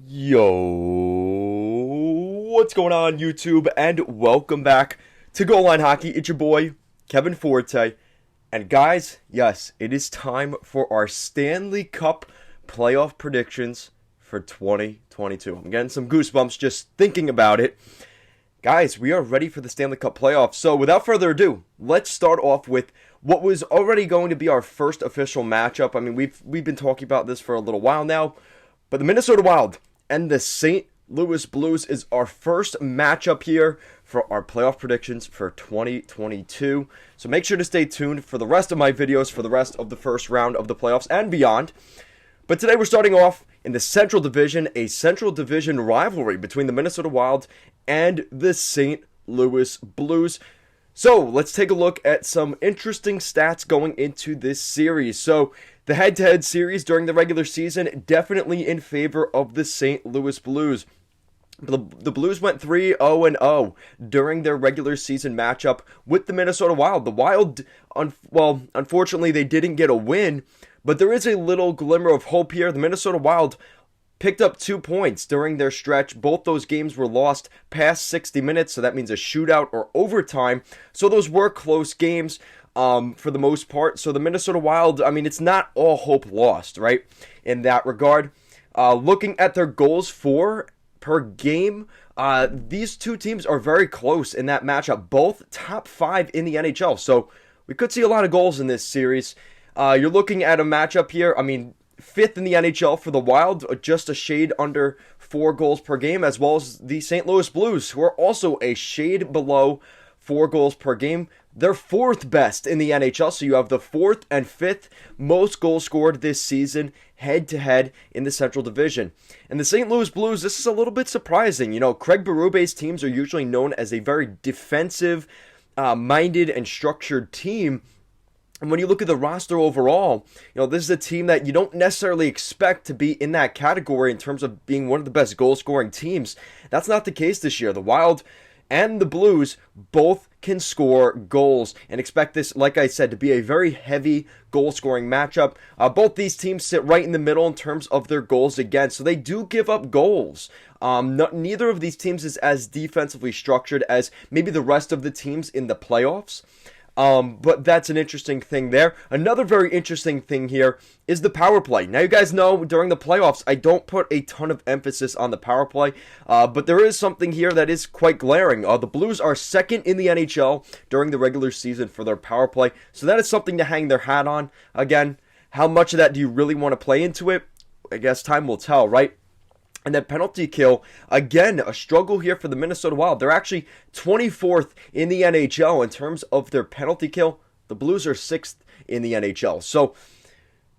Yo, what's going on YouTube, and welcome back to Goal Line Hockey. It's your boy, Kevin Forte, and guys, yes, it is time for our Stanley Cup playoff predictions for 2022. I'm getting some goosebumps just thinking about it. Guys, we are ready for the Stanley Cup playoffs, so without further ado, let's start off with what was already going to be our first official matchup. I mean, we've been talking about this for a little while now, but the Minnesota Wild and the St. Louis Blues is our first matchup here for our playoff predictions for 2022. So make sure to stay tuned for the rest of my videos for the rest of the first round of the playoffs and beyond. But today we're starting off in the Central Division, a Central Division rivalry between the Minnesota Wild and the St. Louis Blues. So let's take a look at some interesting stats going into this series. So the head-to-head series during the regular season, definitely in favor of the St. Louis Blues. The Blues went 3-0-0 during their regular season matchup with the Minnesota Wild. The Wild, unfortunately, they didn't get a win, but there is a little glimmer of hope here. The Minnesota Wild picked up 2 points during their stretch. Both those games were lost past 60 minutes, so that means a shootout or overtime. So those were close games for the most part. So the Minnesota Wild, I mean, it's not all hope lost, right, in that regard. Looking at their goals for per game, these two teams are very close in that matchup, both top 5 in the NHL. So we could see a lot of goals in this series. You're looking at a matchup here, I mean, 5th in the NHL for the Wild, just a shade under 4 goals per game, as well as the St. Louis Blues, who are also a shade below 4 goals per game. They're 4th best in the NHL, so you have the 4th and 5th most goals scored this season head-to-head in the Central Division. And the St. Louis Blues, this is a little bit surprising. You know, Craig Berube's teams are usually known as a very defensive-minded and structured team. And when you look at the roster overall, you know, this is a team that you don't necessarily expect to be in that category in terms of being one of the best goal-scoring teams. That's not the case this year. The Wild and the Blues both can score goals, and expect this, like I said, to be a very heavy goal-scoring matchup. Both these teams sit right in the middle in terms of their goals against, so they do give up goals. Neither of these teams is as defensively structured as maybe the rest of the teams in the playoffs. But that's an interesting thing there. Another very interesting thing here is the power play. Now, you guys know during the playoffs, I don't put a ton of emphasis on the power play, but there is something here that is quite glaring. The Blues are 2nd in the NHL during the regular season for their power play, so that is something to hang their hat on. Again, how much of that do you really want to play into it? I guess time will tell, right? And then penalty kill, again, a struggle here for the Minnesota Wild. They're actually 24th in the NHL in terms of their penalty kill. The Blues are 6th in the NHL. So,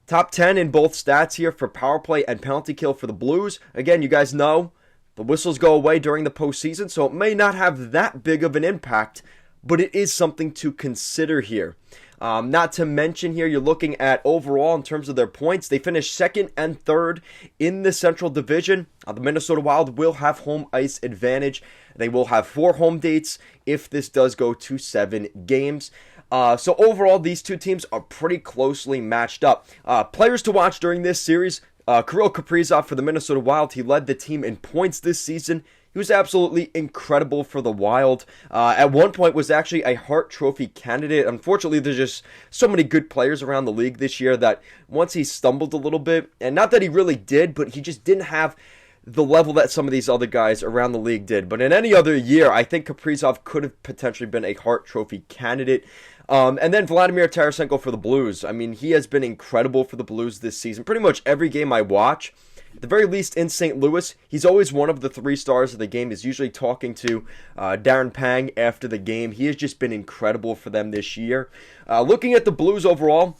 top 10 in both stats here for power play and penalty kill for the Blues. Again, you guys know the whistles go away during the postseason, so it may not have that big of an impact, but it is something to consider here. Not to mention here, you're looking at overall in terms of their points. They finished 2nd and 3rd in the Central Division. The Minnesota Wild will have home ice advantage. They will have 4 home dates if this does go to 7 games. So overall, these two teams are pretty closely matched up. Players to watch during this series, Kirill Kaprizov for the Minnesota Wild. He led the team in points this season. He was absolutely incredible for the Wild. At one point was actually a Hart Trophy candidate. Unfortunately, there's just so many good players around the league this year that once he stumbled a little bit, and not that he really did, but he just didn't have the level that some of these other guys around the league did. But in any other year, I think Kaprizov could have potentially been a Hart Trophy candidate. And then Vladimir Tarasenko for the Blues. I mean, he has been incredible for the Blues this season. Pretty much every game I watch, at the very least in St. Louis, he's always one of the 3 stars of the game. He's usually talking to Darren Pang after the game. He has just been incredible for them this year. Looking at the Blues overall,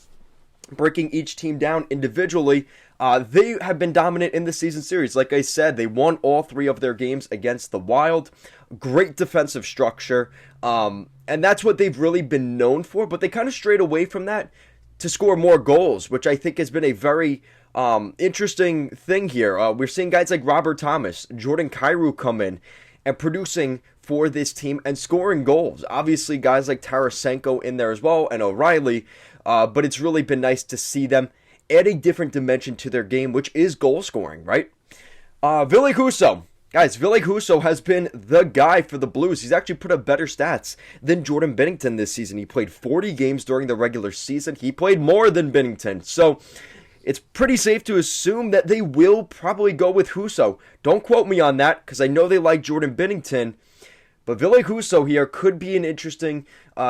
breaking each team down individually, they have been dominant in the season series. Like I said, they won all 3 of their games against the Wild. Great defensive structure, and that's what they've really been known for, but they kind of strayed away from that to score more goals, which I think has been a very interesting thing here. We're seeing guys like Robert Thomas, Jordan Kyrou come in and producing for this team and scoring goals. Obviously, guys like Tarasenko in there as well and O'Reilly, but it's really been nice to see them add a different dimension to their game, which is goal scoring, right? Ville Husso. Guys, Ville Husso has been the guy for the Blues. He's actually put up better stats than Jordan Binnington this season. He played 40 games during the regular season. He played more than Binnington. So it's pretty safe to assume that they will probably go with Husso. Don't quote me on that because I know they like Jordan Binnington. But Ville Husso here could be an interesting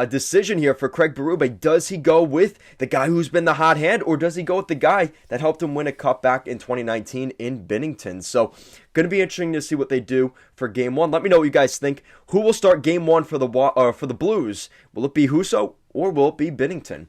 decision here for Craig Berube. Does he go with the guy who's been the hot hand, or does he go with the guy that helped him win a cup back in 2019 in Binnington? So, going to be interesting to see what they do for Game 1. Let me know what you guys think. Who will start Game 1 for the Blues? Will it be Husso or will it be Binnington?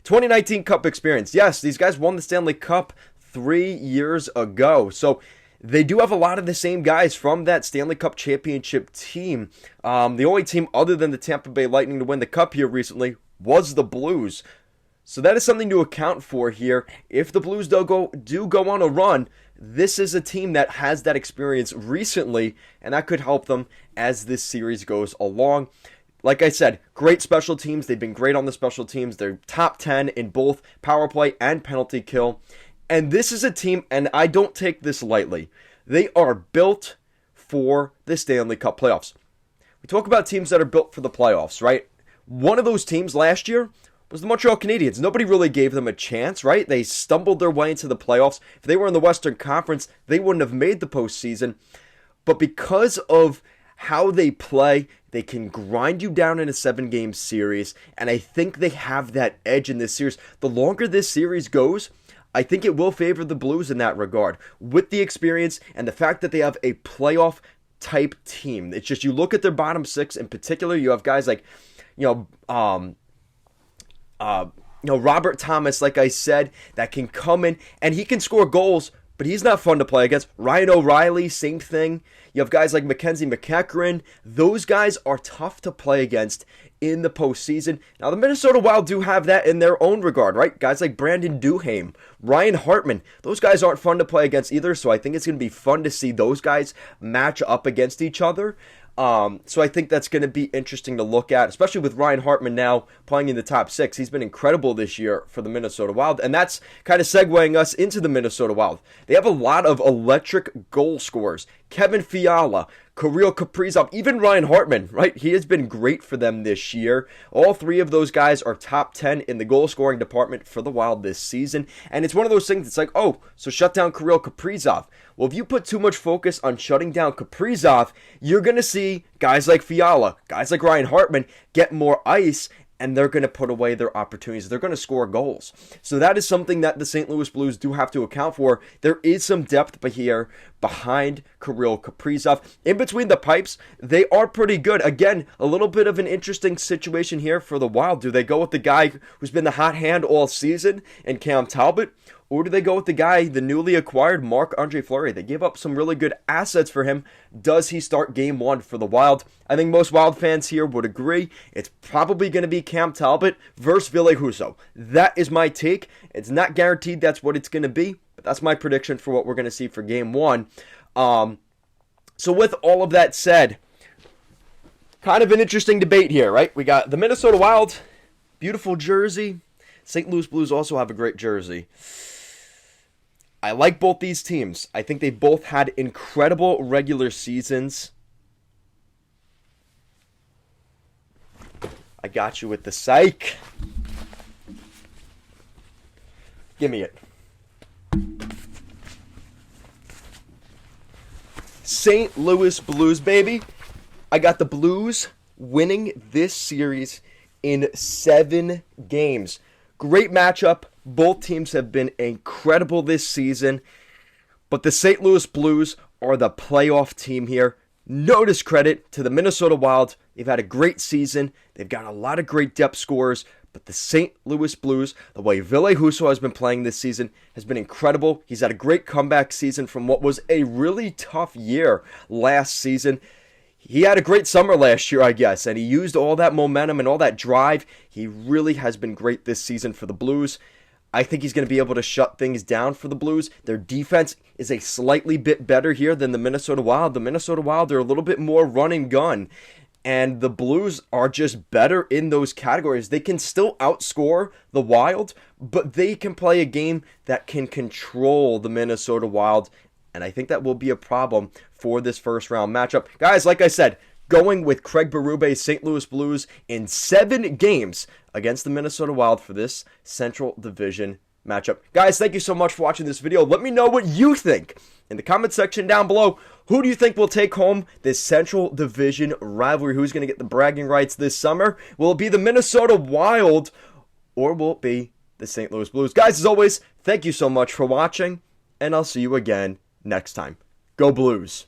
2019 Cup experience. Yes, these guys won the Stanley Cup 3 years ago. So, they do have a lot of the same guys from that Stanley Cup championship team. The only team other than the Tampa Bay Lightning to win the Cup here recently was the Blues. So that is something to account for here. If the Blues do go on a run, this is a team that has that experience recently, and that could help them as this series goes along. Like I said, great special teams. They've been great on the special teams. They're top 10 in both power play and penalty kill. And this is a team, and I don't take this lightly, they are built for the Stanley Cup playoffs. We talk about teams that are built for the playoffs, right? One of those teams last year was the Montreal Canadiens. Nobody really gave them a chance, right? They stumbled their way into the playoffs. If they were in the Western Conference, they wouldn't have made the postseason. But because of how they play, they can grind you down in a 7-game series, and I think they have that edge in this series. The longer this series goes, I think it will favor the Blues in that regard, with the experience and the fact that they have a playoff type team. It's just, you look at their bottom six in particular, you have guys like, Robert Thomas, like I said, that can come in and he can score goals, but he's not fun to play against. Ryan O'Reilly, same thing. You have guys like Mackenzie McEachran. Those guys are tough to play against in the postseason. Now, the Minnesota Wild do have that in their own regard, right? Guys like Brandon Duhaime, Ryan Hartman. Those guys aren't fun to play against either, so I think it's going to be fun to see those guys match up against each other. So I think that's going to be interesting to look at, especially with Ryan Hartman now playing in the top 6. He's been incredible this year for the Minnesota Wild, and that's kind of segueing us into the Minnesota Wild. They have a lot of electric goal scorers. Kevin Fiala, Kirill Kaprizov, even Ryan Hartman, right? He has been great for them this year. All three of those guys are top 10 in the goal scoring department for the Wild this season. And it's one of those things that's like, oh, so shut down Kirill Kaprizov. Well, if you put too much focus on shutting down Kaprizov, you're going to see guys like Fiala, guys like Ryan Hartman get more ice, and they're going to put away their opportunities. They're going to score goals. So that is something that the St. Louis Blues do have to account for. There is some depth here behind Kirill Kaprizov. In between the pipes, they are pretty good. Again, a little bit of an interesting situation here for the Wild. Do they go with the guy who's been the hot hand all season and Cam Talbot? Or do they go with the guy, the newly acquired Marc-Andre Fleury? They gave up some really good assets for him. Does he start Game 1 for the Wild? I think most Wild fans here would agree. It's probably going to be Cam Talbot versus Ville Husso. That is my take. It's not guaranteed that's what it's going to be, but that's my prediction for what we're going to see for Game 1. So with all of that said, kind of an interesting debate here, right? We got the Minnesota Wild, beautiful jersey. St. Louis Blues also have a great jersey. I like both these teams. I think they both had incredible regular seasons. I got you with the psych. Give me it. St. Louis Blues, baby. I got the Blues winning this series in 7 games. Great matchup. Both teams have been incredible this season, but the St. Louis Blues are the playoff team here. No discredit to the Minnesota Wild. They've had a great season. They've got a lot of great depth scorers, but the St. Louis Blues, the way Ville Husso has been playing this season, has been incredible. He's had a great comeback season from what was a really tough year last season. He had a great summer last year, I guess, and he used all that momentum and all that drive. He really has been great this season for the Blues. I think he's going to be able to shut things down for the Blues. Their defense is a slightly bit better here than the Minnesota Wild. The Minnesota Wild are a little bit more run and gun, and the Blues are just better in those categories. They can still outscore the Wild, but they can play a game that can control the Minnesota Wild, and I think that will be a problem for this first round matchup. Guys, like I said, going with Craig Berube's St. Louis Blues in 7 games against the Minnesota Wild for this Central Division matchup. Guys, thank you so much for watching this video. Let me know what you think in the comment section down below. Who do you think will take home this Central Division rivalry? Who's going to get the bragging rights this summer? Will it be the Minnesota Wild or will it be the St. Louis Blues? Guys, as always, thank you so much for watching, and I'll see you again next time. Go Blues!